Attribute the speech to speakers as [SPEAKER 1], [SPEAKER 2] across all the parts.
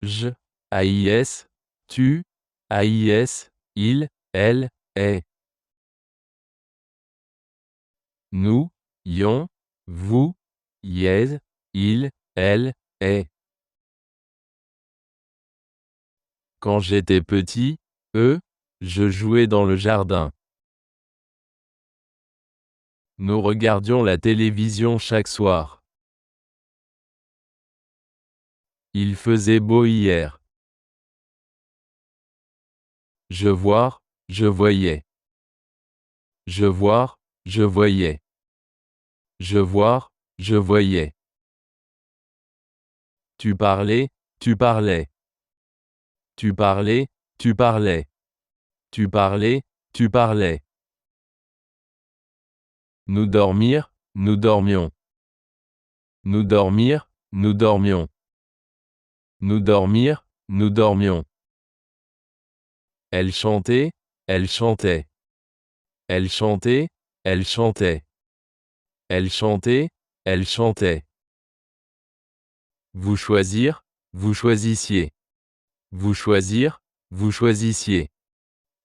[SPEAKER 1] Je, AIS, tu, AIS, il, elle, est. Nous, ions, vous, iez, il, elle, est. Quand j'étais petit, je jouais dans le jardin. Nous regardions la télévision chaque soir. Il faisait beau hier. Je voir, je voyais. Je voir, je voyais. Je voir, je voyais. Tu parlais, tu parlais. Tu parlais, tu parlais. Tu parlais, tu parlais. Nous dormir, nous dormions. Nous dormir, nous dormions. Nous dormir, nous dormions. Elle chantait, elle chantait. Elle chantait, elle chantait. Elle chantait, elle chantait. Vous choisir, vous choisissiez. Vous choisir, vous choisissiez.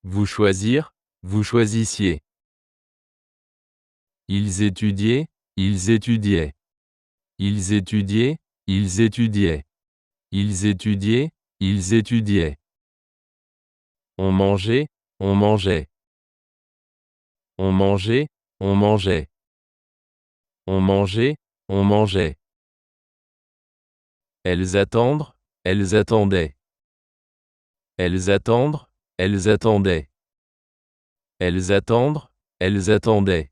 [SPEAKER 1] Vous choisir, vous choisissiez. Ils étudiaient, ils étudiaient. Ils étudiaient, ils étudiaient. Ils étudiaient, ils étudiaient. On mangeait, on mangeait. On mangeait, on mangeait. On mangeait, on mangeait. Elles attendent, elles attendaient. Elles attendent, elles attendaient. Elles attendent, elles attendaient.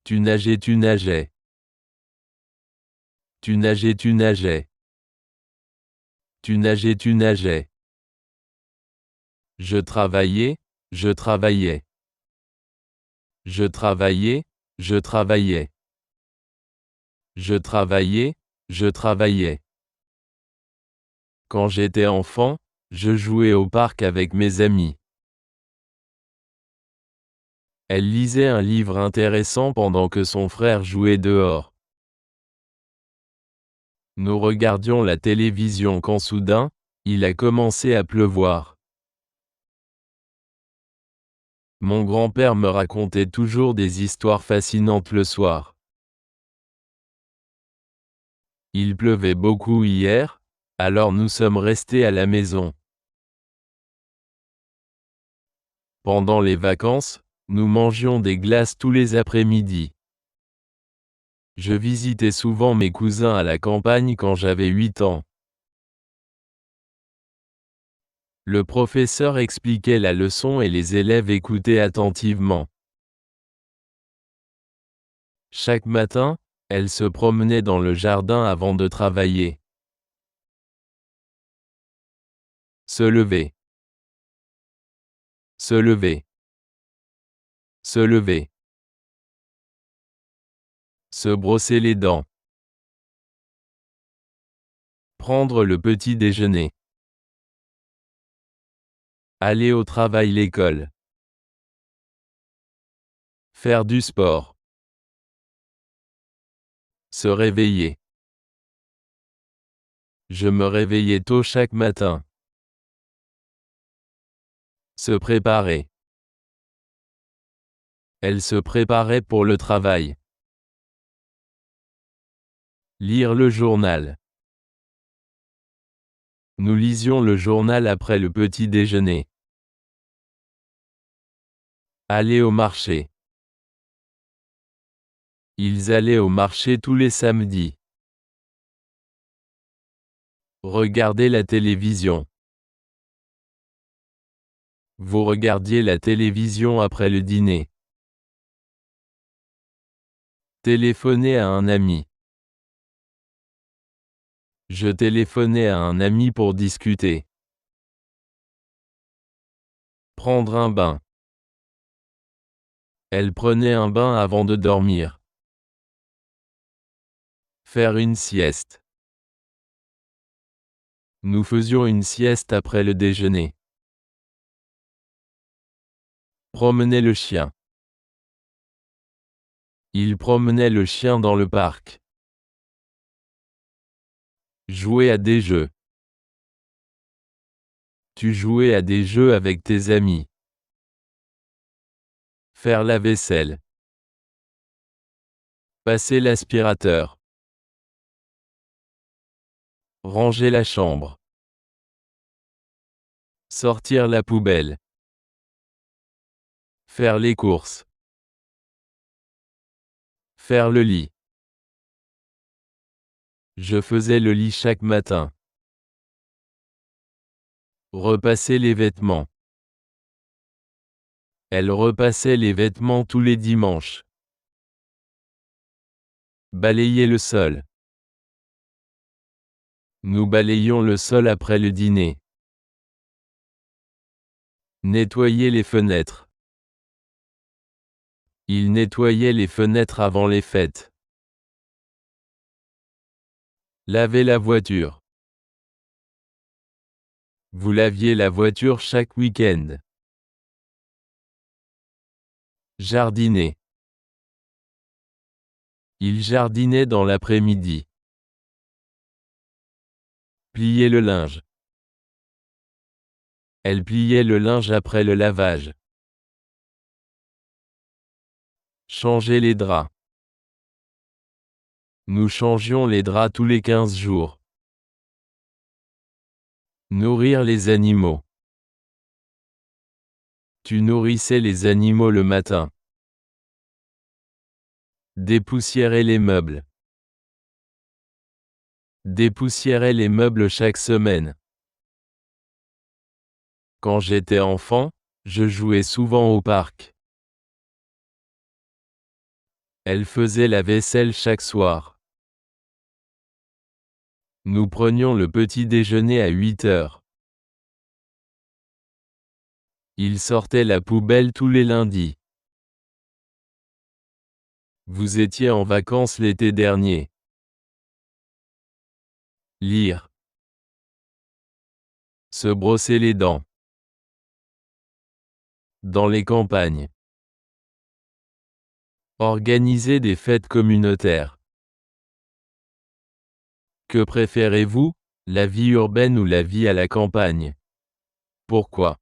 [SPEAKER 1] Tu nageais, tu nageais. Tu nageais, tu nageais. Tu nageais, tu nageais. Je travaillais, je travaillais. Je travaillais, je travaillais. Je travaillais, je travaillais. Quand j'étais enfant, je jouais au parc avec mes amis. Elle lisait un livre intéressant pendant que son frère jouait dehors. Nous regardions la télévision quand soudain, il a commencé à pleuvoir. Mon grand-père me racontait toujours des histoires fascinantes le soir. Il pleuvait beaucoup hier, alors nous sommes restés à la maison. Pendant les vacances, nous mangions des glaces tous les après-midi. Je visitais souvent mes cousins à la campagne quand j'avais 8 ans. Le professeur expliquait la leçon et les élèves écoutaient attentivement. Chaque matin, elle se promenait dans le jardin avant de travailler. Se lever. Se lever. Se lever. Se brosser les dents. Prendre le petit déjeuner. Aller au travail, l'école. Faire du sport. Se réveiller. Je me réveillais tôt chaque matin. Se préparer. Elle se préparait pour le travail. Lire le journal. Nous lisions le journal après le petit déjeuner. Aller au marché. Ils allaient au marché tous les samedis. Regarder la télévision. Vous regardiez la télévision après le dîner. Téléphoner à un ami. Je téléphonais à un ami pour discuter. Prendre un bain. Elle prenait un bain avant de dormir. Faire une sieste. Nous faisions une sieste après le déjeuner. Promener le chien. Il promenait le chien dans le parc. Jouer à des jeux. Tu jouais à des jeux avec tes amis. Faire la vaisselle. Passer l'aspirateur. Ranger la chambre. Sortir la poubelle. Faire les courses. Faire le lit. Je faisais le lit chaque matin. Repasser les vêtements. Elle repassait les vêtements tous les dimanches. Balayer le sol. Nous balayions le sol après le dîner. Nettoyer les fenêtres. Il nettoyait les fenêtres avant les fêtes. Laver la voiture. Vous laviez la voiture chaque week-end. Jardiner. Il jardinait dans l'après-midi. Plier le linge. Elle pliait le linge après le lavage. Changer les draps. Nous changions les draps tous les 15 jours. Nourrir les animaux. Tu nourrissais les animaux le matin. Dépoussiérer les meubles. Dépoussiérer les meubles chaque semaine. Quand j'étais enfant, je jouais souvent au parc. Elle faisait la vaisselle chaque soir. Nous prenions le petit déjeuner à 8 heures. Il sortait la poubelle tous les lundis. Vous étiez en vacances l'été dernier. Lire. Se brosser les dents. Dans les campagnes. Organiser des fêtes communautaires. Que préférez-vous, la vie urbaine ou la vie à la campagne? Pourquoi?